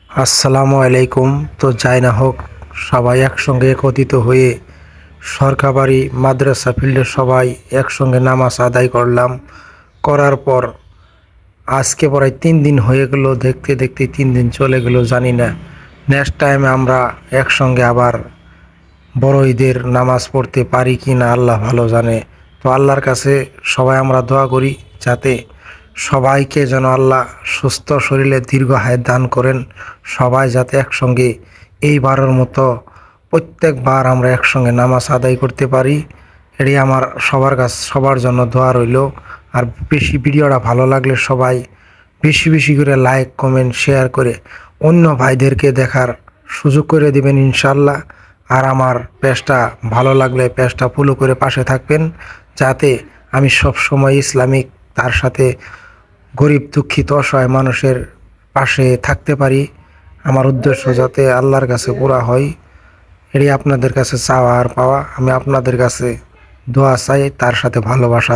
আসসালামু আলাইকুম। তো যাই না হোক, সবাই একসঙ্গে একত্রিত হয়ে সরকারি মাদ্রাসা ফিল্ডে সবাই একসঙ্গে নামাজ আদায় করলাম। করার পর আজকে প্রায় 3 দিন হয়ে গেল, দেখতে দেখতে 3 দিন চলে গেল, জানি না নেক্সট টাইমে আমরা একসঙ্গে আবার বড় ঈদের নামাজ পড়তে পারি কি না আল্লাহ ভালো জানে। তো আল্লাহর কাছে সবাই আমরা দোয়া করি যাতে সবাইকে যেন আল্লাহ সুস্থ শরীরে দীর্ঘ হায়াত দান করেন। সবাই যাতে একসঙ্গে এইবারের মতো প্রত্যেকবার আমরা একসঙ্গে নামাজ আদায় করতে পারি, এটাই আমার সবার জন্য দোয়া রইল। আর বেশি ভিডিওটা ভালো লাগলে সবাই বেশি বেশি করে লাইক কমেন্ট শেয়ার করে অন্য ভাইদেরকে দেখার সুযোগ করে দিবেন ইনশাল্লাহ। আর আমার পেজটা ভালো লাগলে পেজটা ফলো করে পাশে থাকবেন, যাতে আমি সব সময় ইসলামিক তার সাথে গরিব দুঃখিত অসহায় মানুষের পাশে থাকতে পারি। আমার উদ্দেশ্য যাতে আল্লাহর কাছে পুরা হয়, এটাই আপনাদের কাছে চাওয়া আর পাওয়া। আমি আপনাদের কাছে দোয়া চাই, তার সাথে ভালোবাসা।